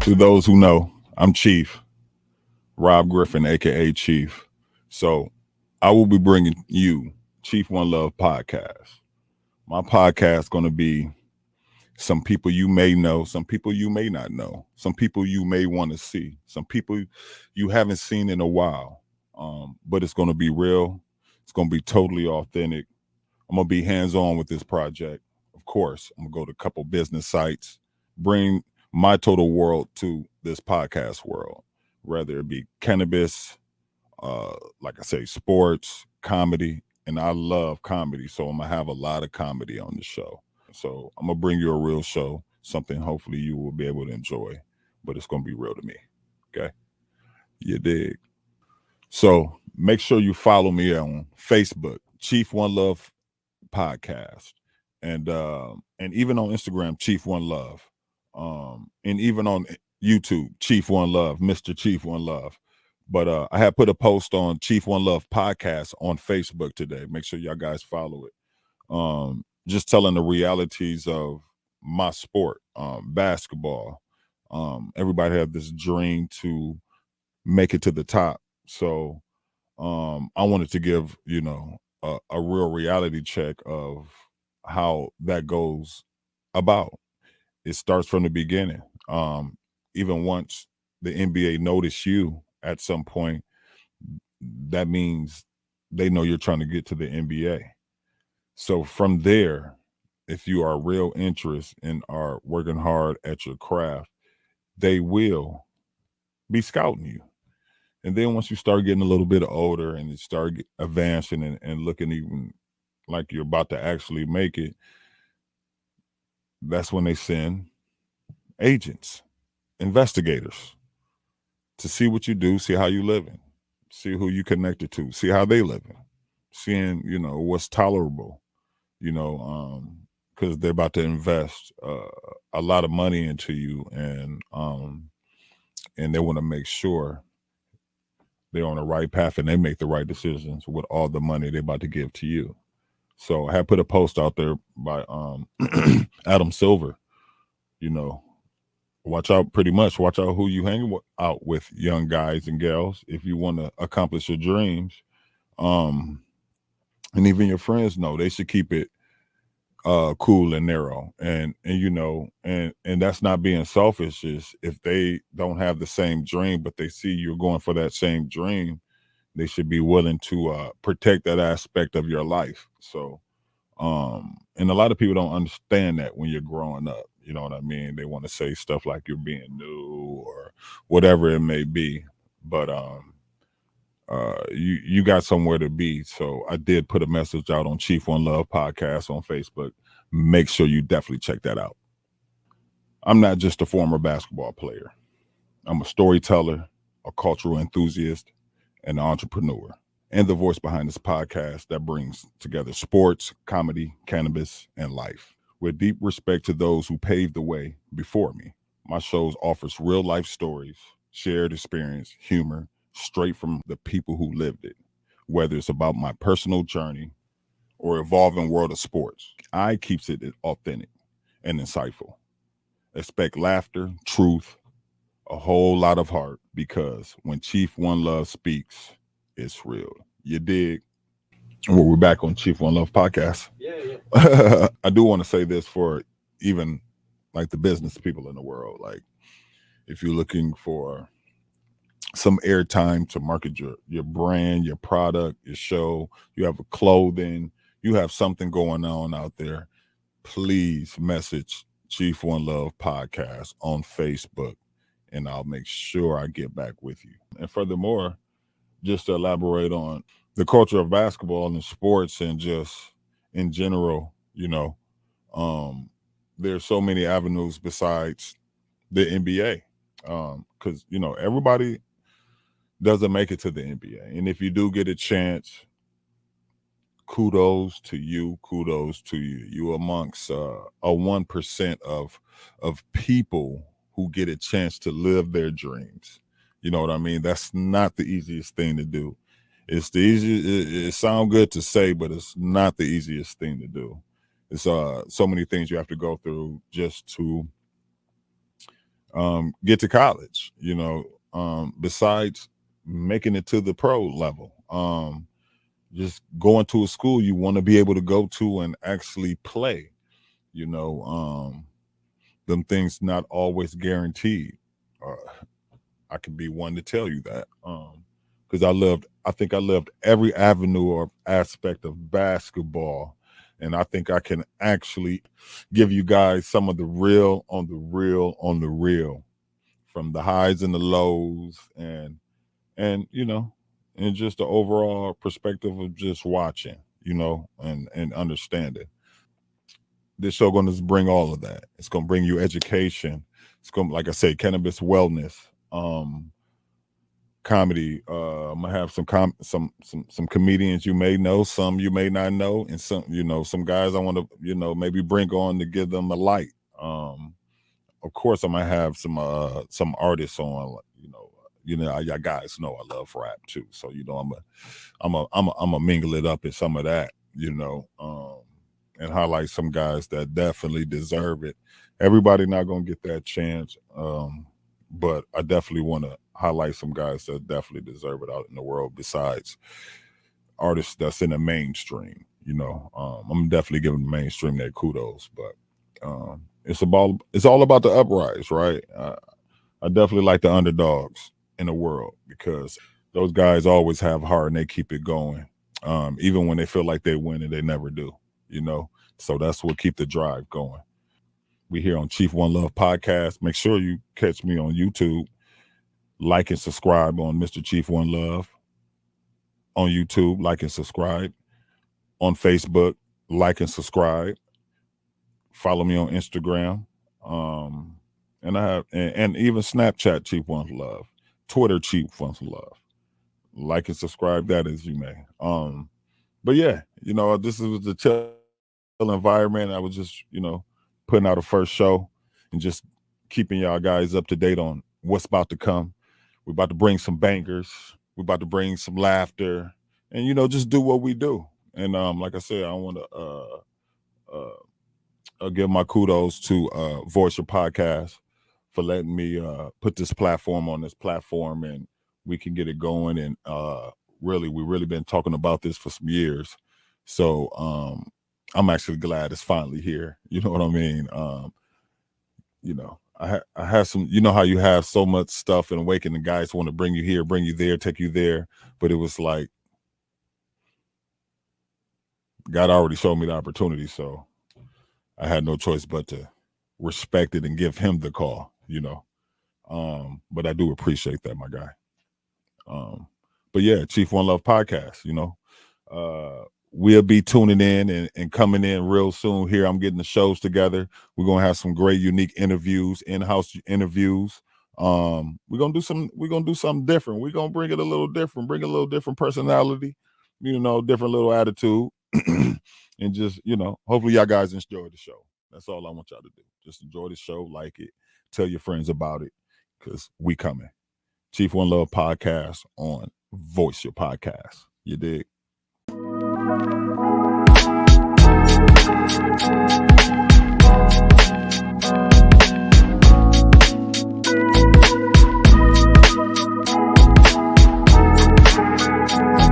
To those who know, I'm Chief Rob Griffin, aka Chief. So I will be bringing you Chief One Love podcast. My podcast going to be some people you may know, some people you may not know, some people you may want to see, some people you haven't seen in a while. But it's going to be real. It's going to be totally authentic. I'm going to be hands on with this project. Of course, I'm going to go to a couple business sites, bring my total world to this podcast world, whether it be cannabis, like I say, sports, comedy, and I love comedy. So I'm going to have a lot of comedy on the show. So I'm going to bring you a real show, something hopefully you will be able to enjoy, but it's going to be real to me. Okay. You dig? So make sure you follow me on Facebook, Chief One Love Podcast, and even on Instagram, Chief One Love, and even on YouTube, Chief One Love, Mr. Chief One Love. But I had put a post on Chief One Love Podcast on Facebook today. Make sure y'all guys follow it. Just telling the realities of my sport, basketball. Everybody had this dream to make it to the top. So I wanted to give, a real reality check of how that goes about. It starts from the beginning. Even once the NBA notice you at some point, that means they know you're trying to get to the NBA. So from there, if you are real interest and are working hard at your craft, they will be scouting you. And then once you start getting a little bit older and you start advancing and looking even like you're about to actually make it, that's when they send agents, investigators to see what you do, see how you living, see who you connected to, see how they living, seeing, what's tolerable, because they're about to invest a lot of money into you, and they want to make sure they're on the right path and they make the right decisions with all the money they're about to give to you. So I had put a post out there by Adam Silver, watch out who you hang out with, young guys and gals, if you want to accomplish your dreams. And even your friends know they should keep it cool and narrow, and that's not being selfish. Is if they don't have the same dream but they see you're going for that same dream, they should be willing to protect that aspect of your life. So and a lot of people don't understand that when you're growing up, you know what I mean? They want to say stuff like you're being new or whatever it may be, but you got somewhere to be. So I did put a message out on Chief One Love Podcast on Facebook. Make sure you definitely check that out. I'm not just a former basketball player. I'm a storyteller, a cultural enthusiast, and an entrepreneur, and the voice behind this podcast that brings together sports, comedy, cannabis, and life. With deep respect to those who paved the way before me, my shows offers real life stories, shared experience, humor, straight from the people who lived it. Whether it's about my personal journey or evolving world of sports, I keeps it authentic and insightful. Expect laughter, truth, a whole lot of heart, because when Chief One Love speaks, it's real. You dig? Well, we're back on Chief One Love podcast. Yeah. I do want to say this for even like the business people in the world. Like, if you're looking for some airtime to market your brand, your product, your show, you have a clothing, you have something going on out there, please message Chief One Love podcast on Facebook, and I'll make sure I get back with you. And furthermore, just to elaborate on the culture of basketball and sports and just in general, there's so many avenues besides the NBA. Because, everybody doesn't make it to the NBA. And if you do get a chance, kudos to you. Kudos to you. You amongst a 1% of people who get a chance to live their dreams. You know what I mean? That's not the easiest thing to do. It's the easiest. It sounds good to say, but it's not the easiest thing to do. It's so many things you have to go through just to get to college, besides making it to the pro level. Just going to a school you want to be able to go to and actually play, them things not always guaranteed. I can be one to tell you that. Because I think I loved every avenue or aspect of basketball. And I think I can actually give you guys some of the real on the real from the highs and the lows and and just the overall perspective of just watching, and understanding. This show going to bring all of that. It's going to bring you education. It's going to, like I say, cannabis wellness, comedy. I'm gonna have some comedians you may know, some you may not know, and some guys I want to maybe bring on to give them a light. Of course, I'm gonna have some artists on. Y'all guys know I love rap too, so I'm a mingle it up in some of that, and highlight some guys that definitely deserve it. Everybody not gonna get that chance, but I definitely want to highlight some guys that definitely deserve it out in the world. Besides artists that's in the mainstream, I'm definitely giving the mainstream their kudos, but it's all about the uprise, right? I definitely like the underdogs in the world because those guys always have heart and they keep it going, even when they feel like they win and they never do. So that's what keep the drive going. We here on Chief One Love podcast. Make sure you catch me on YouTube. Like and subscribe on Mr. Chief One Love on YouTube. Like and subscribe on Facebook. Like and subscribe. Follow me on Instagram. And I have and even Snapchat Chief One Love. Twitter Chief One Love. Like and subscribe that as you may. But yeah, this is the chill environment. I was just, putting out a first show and just keeping y'all guys up to date on what's about to come. We're about to bring some bangers. We're about to bring some laughter, and just do what we do. And like I said, I want to give my kudos to Voice Your Podcast for letting me put this platform on this platform, and we can get it going. And we've really been talking about this for some years. So I'm actually glad it's finally here. You know what I mean? I have some, how you have so much stuff and Awaken, the guys want to bring you here, bring you there, take you there. But it was like, God already showed me the opportunity. So I had no choice but to respect it and give him the call, but I do appreciate that, my guy. But yeah, Chief One Love podcast, we'll be tuning in and coming in real soon here. I'm getting the shows together. We're going to have some great, unique interviews, in-house interviews. We're going to do something different. We're going to bring it a little different, bring a little different personality, different little attitude. And just, hopefully y'all guys enjoy the show. That's all I want y'all to do. Just enjoy the show, like it, tell your friends about it, because we coming. Chief One Love podcast on Voice Your Podcast. You dig?